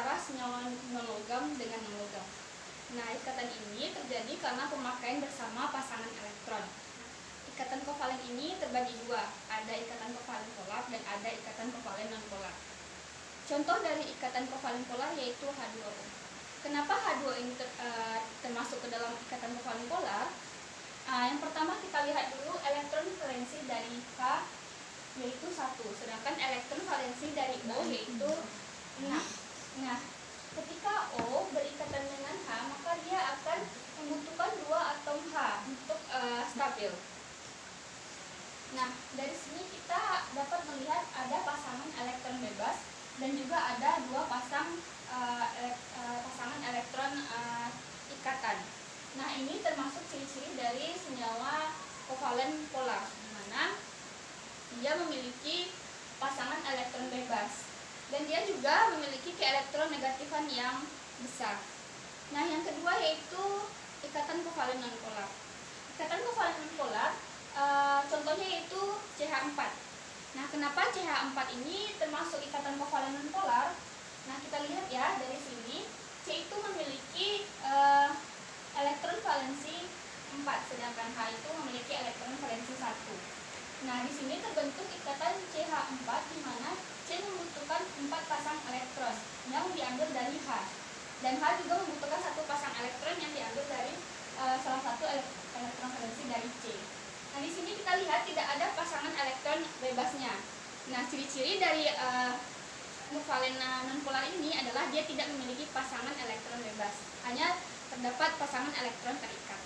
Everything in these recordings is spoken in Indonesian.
antara senyawa non-logam dengan non-logam. Nah, ikatan ini terjadi karena pemakaian bersama pasangan elektron. Ikatan kovalen ini terbagi dua, ada ikatan kovalen polar dan ada ikatan kovalen non-polar. Contoh dari ikatan kovalen polar yaitu H2O. Kenapa H2O ini termasuk ke dalam ikatan kovalen polar? Yang pertama kita lihat dulu elektron valensi dari K yaitu 1, sedangkan elektron valensi dari O yaitu 6. Nah, ketika O berikatan dengan H, maka dia akan membutuhkan 2 atom H untuk stabil. Nah, dari sini kita dapat melihat ada pasangan elektron bebas dan juga ada 2 pasangan elektron ikatan. Nah, ini termasuk ciri-ciri dari senyawa kovalen polar, di mana dia memiliki pasangan elektron bebas dan dia juga memiliki keelektronegatifan yang besar. Nah, yang kedua yaitu ikatan kovalen nonpolar. Ikatan kovalen nonpolar contohnya yaitu CH4. Nah, kenapa CH4 ini termasuk ikatan kovalen nonpolar? Nah, kita lihat ya dari sini, C itu memiliki elektron valensi 4, sedangkan H itu memiliki elektron valensi 1. Nah, di sini terbentuk ikatan CH4 di mana C membutuhkan 4 pasang elektron yang diambil dari H, dan H juga membutuhkan 1 pasang elektron yang diambil dari salah satu elektron valensi dari C. Nah, di sini kita lihat tidak ada pasangan elektron bebasnya. Nah, ciri-ciri dari kovalen nonpolar ini adalah dia tidak memiliki pasangan elektron bebas, hanya terdapat pasangan elektron terikat.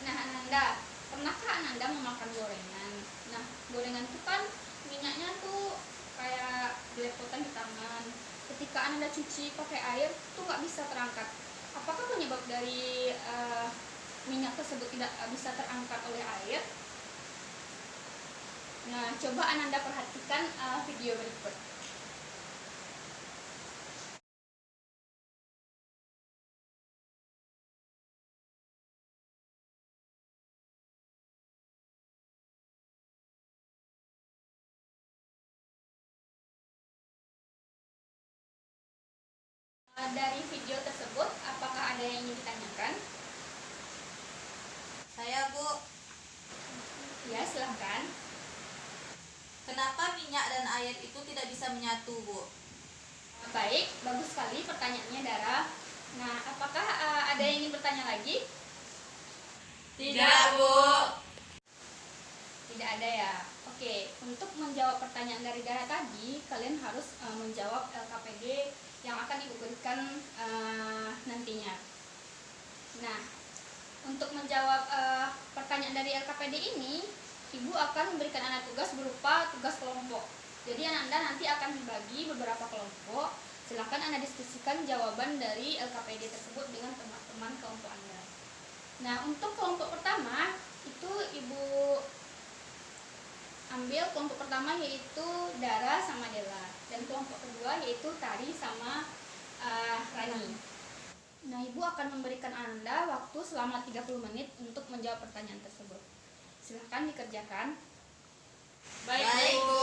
Nah, Ananda, pernahkah Ananda memakan gorengan? Nah, gorengan itu kan minyaknya tuh kayak belepotan di tangan. Ketika Ananda cuci pakai air tuh nggak bisa terangkat. Apakah penyebab dari minyak tersebut tidak bisa terangkat oleh air? Nah, coba Ananda perhatikan video berikut. Dari video tersebut, apakah ada yang ingin ditanyakan? Saya, Bu. Ya, silahkan. Kenapa minyak dan air itu tidak bisa menyatu, Bu? Baik, bagus sekali pertanyaannya, Dara. Nah, apakah ada yang ingin bertanya lagi? Tidak, Bu. Tidak ada ya. Oke, untuk menjawab pertanyaan dari Dara tadi, kalian harus menjawab LKPD yang akan Ibu berikan nantinya. Nah, untuk menjawab pertanyaan dari LKPD ini, Ibu akan memberikan Anda tugas berupa tugas kelompok. Jadi Anda nanti akan dibagi beberapa kelompok. Silakan Anda diskusikan jawaban dari LKPD tersebut dengan teman-teman kelompok Anda. Nah, untuk kelompok pertama itu Ibu ambil kelompok pertama yaitu Dara sama Dela, dan kelompok kedua yaitu Tari sama Rani. Nah, Ibu akan memberikan Anda waktu selama 30 menit untuk menjawab pertanyaan tersebut. Silahkan dikerjakan. Baik, Bu.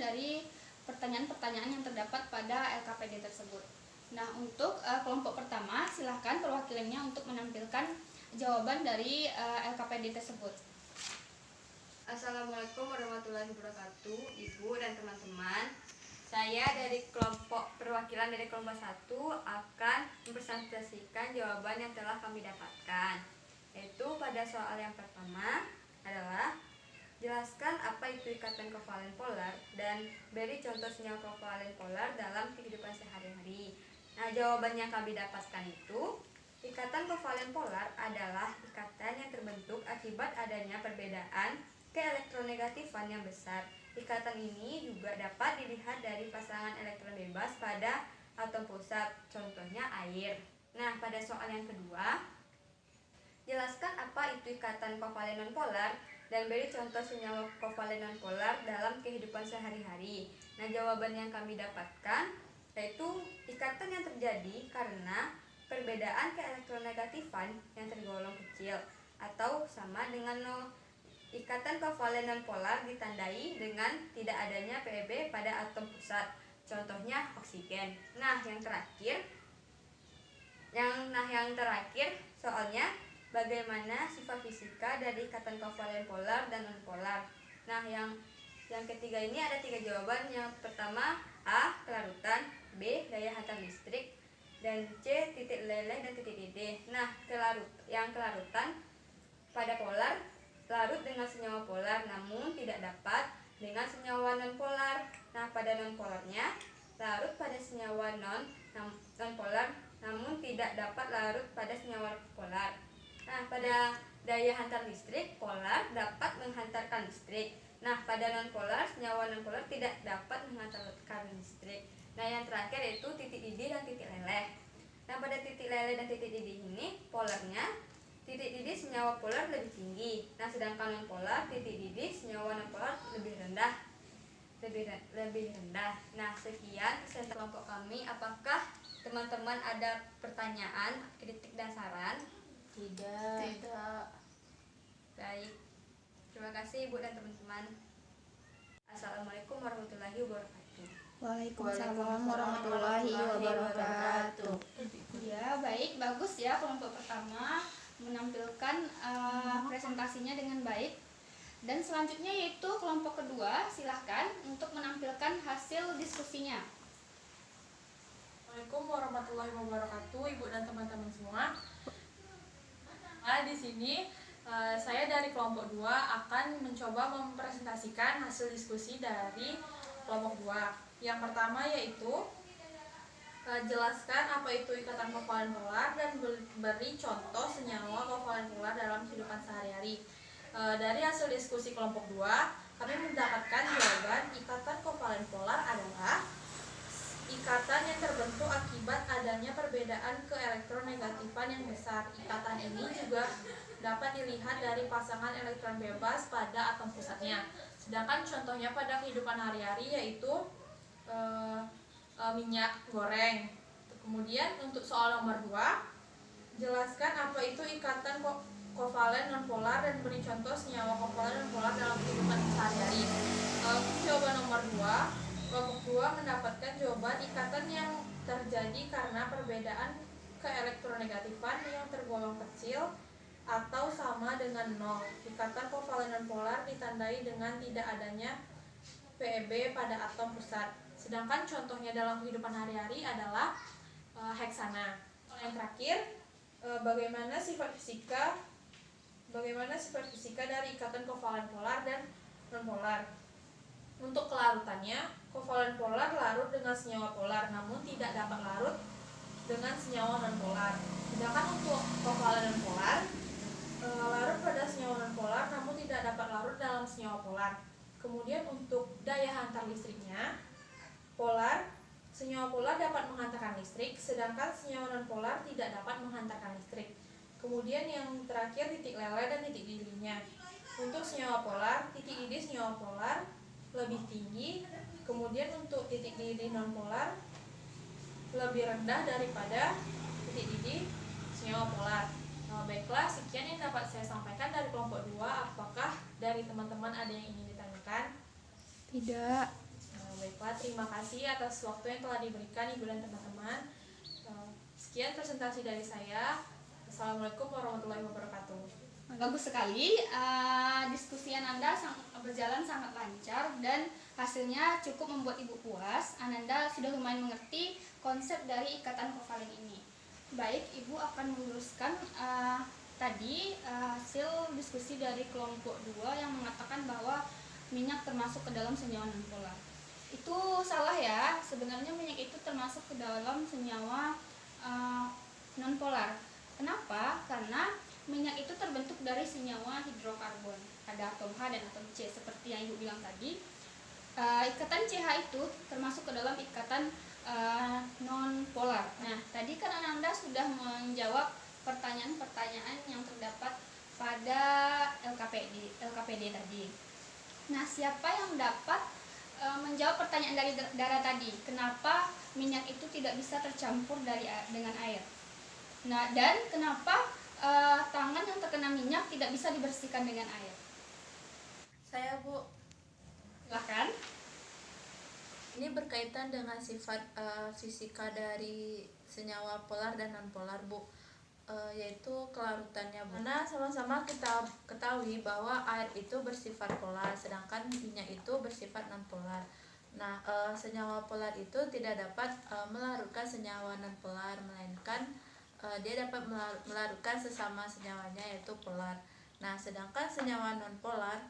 dari pertanyaan-pertanyaan yang terdapat pada LKPD tersebut. Nah, untuk kelompok pertama, silahkan perwakilannya untuk menampilkan jawaban dari LKPD tersebut. Assalamualaikum warahmatullahi wabarakatuh, Ibu dan teman-teman. Saya dari kelompok perwakilan dari kelompok 1 akan mempresentasikan jawaban yang telah kami dapatkan. Yaitu pada soal yang pertama adalah jelaskan apa itu ikatan kovalen polar dan beri contoh sinyal kovalen polar dalam kehidupan sehari-hari. Nah, jawaban yang kami dapatkan itu, ikatan kovalen polar adalah ikatan yang terbentuk akibat adanya perbedaan keelektronegatifan yang besar. Ikatan ini juga dapat dilihat dari pasangan elektron bebas pada atom pusat, contohnya air. Nah, pada soal yang kedua, jelaskan apa itu ikatan kovalen nonpolar dan beri contoh senyawa kovalen nonpolar dalam kehidupan sehari-hari. Nah, jawaban yang kami dapatkan yaitu ikatan yang terjadi karena perbedaan keelektronegatifan yang tergolong kecil atau sama dengan nol. Ikatan kovalen nonpolar ditandai dengan tidak adanya PeB pada atom pusat, contohnya oksigen. Nah, yang terakhir soalnya bagaimana sifat fisika dari ikatan kovalen polar dan nonpolar. Nah, yang ketiga ini ada 3 jawaban. Yang pertama A, kelarutan, B, daya hantar listrik, dan C, titik leleh dan titik didih. Nah, yang kelarutan pada polar larut dengan senyawa polar namun tidak dapat dengan senyawa nonpolar. Nah, pada nonpolarnya larut pada senyawa nonpolar namun tidak dapat larut pada senyawa polar. Nah, pada daya hantar listrik, polar dapat menghantarkan listrik. Nah, pada nonpolar, senyawa nonpolar tidak dapat menghantarkan listrik. Nah, yang terakhir yaitu titik didih dan titik leleh. Nah, pada titik leleh dan titik didih ini, polarnya titik didih senyawa polar lebih tinggi. Nah, sedangkan nonpolar, titik didih senyawa nonpolar lebih rendah. Nah, sekian presentasi kelompok kami. Apakah teman-teman ada pertanyaan, kritik dan saran? Tidak. Baik. Terima kasih Ibu dan teman-teman. Assalamualaikum warahmatullahi wabarakatuh. Waalaikumsalam warahmatullahi wabarakatuh. Ya, baik, bagus ya kelompok pertama menampilkan presentasinya dengan baik. Dan selanjutnya yaitu kelompok kedua, silahkan untuk menampilkan hasil diskusinya. Assalamualaikum warahmatullahi wabarakatuh, Ibu dan teman-teman semua. Di sini saya dari kelompok 2 akan mencoba mempresentasikan hasil diskusi dari kelompok 2. Yang pertama yaitu jelaskan apa itu ikatan kovalen polar dan beri contoh senyawa kovalen polar dalam kehidupan sehari-hari. Dari hasil diskusi kelompok 2, kami mendapatkan jawaban ikatan kovalen polar adalah ikatan yang terbentuk akibat adanya perbedaan keelektronegatifan yang besar. Ikatan ini juga dapat dilihat dari pasangan elektron bebas pada atom pusatnya. Sedangkan contohnya pada kehidupan hari-hari yaitu minyak goreng. Kemudian untuk soal nomor 2, jelaskan apa itu ikatan kovalen nonpolar dan beri contoh senyawa kovalen nonpolar dalam kehidupan sehari-hari. Untuk jawaban nomor 2, kelompok 2 mendapatkan jawaban ikatan yang terjadi karena perbedaan keelektronegatifan yang tergolong kecil atau sama dengan nol. Ikatan kovalen nonpolar ditandai dengan tidak adanya PeB pada atom pusat. Sedangkan contohnya dalam kehidupan hari-hari adalah heksana. Yang terakhir, bagaimana sifat fisika dari ikatan kovalen polar dan nonpolar. Untuk kelarutannya, kovalen polar larut dengan senyawa polar namun tidak dapat larut dengan senyawa nonpolar. Sedangkan untuk kovalen nonpolar larut pada senyawa nonpolar namun tidak dapat larut dalam senyawa polar. Kemudian untuk daya hantar listriknya, senyawa polar dapat menghantarkan listrik, sedangkan senyawa nonpolar tidak dapat menghantarkan listrik. Kemudian yang terakhir titik leleh dan titik didihnya. Untuk senyawa polar, titik didih senyawa polar lebih tinggi, kemudian untuk titik didih nonpolar lebih rendah daripada titik didih senyawa polar. Baiklah, sekian yang dapat saya sampaikan dari kelompok 2. Apakah dari teman-teman ada yang ingin ditanyakan? Tidak. Baiklah, terima kasih atas waktu yang telah diberikan Ibu dan teman-teman. Sekian presentasi dari saya. Assalamualaikum warahmatullahi wabarakatuh. Bagus sekali, diskusi Ananda berjalan sangat lancar dan hasilnya cukup membuat Ibu puas. Ananda sudah lumayan mengerti konsep dari ikatan kovalen ini. Baik, Ibu akan meluruskan tadi hasil diskusi dari kelompok 2 yang mengatakan bahwa minyak termasuk ke dalam senyawa nonpolar. Itu salah ya, sebenarnya minyak itu termasuk ke dalam senyawa nonpolar. Kenapa? Karena minyak itu terbentuk dari senyawa hidrokarbon, ada atom H dan atom C seperti yang Ibu bilang tadi. Ikatan CH itu termasuk ke dalam ikatan non-polar. Nah, tadi kan Ananda sudah menjawab pertanyaan-pertanyaan yang terdapat pada LKPD tadi. Nah, siapa yang dapat menjawab pertanyaan dari Dara tadi? Kenapa minyak itu tidak bisa tercampur dengan air? Nah, dan kenapa tangan yang terkena minyak tidak bisa dibersihkan dengan air? Saya, Bu. Silakan. Ini berkaitan dengan sifat fisika dari senyawa polar dan non-polar, Bu. Yaitu kelarutannya, Bu. Karena sama-sama kita ketahui bahwa air itu bersifat polar, sedangkan minyak itu bersifat non-polar. Nah, senyawa polar itu tidak dapat melarutkan senyawa non-polar, melainkan dia dapat melarutkan sesama senyawanya, yaitu polar. Nah, sedangkan senyawa non-polar,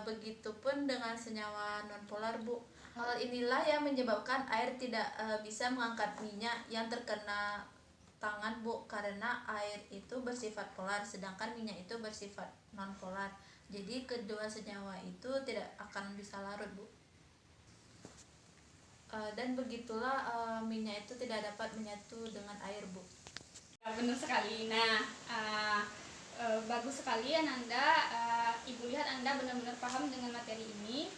begitupun dengan senyawa non-polar, Bu. Hal inilah yang menyebabkan air tidak bisa mengangkat minyak yang terkena tangan, Bu, karena air itu bersifat polar sedangkan minyak itu bersifat non-polar. Jadi kedua senyawa itu tidak akan bisa larut, Bu. Dan begitulah minyak itu tidak dapat menyatu dengan air, Bu. Ya, benar sekali. Nah, bagus sekali Ananda. Ibu lihat Anda benar-benar paham dengan materi ini.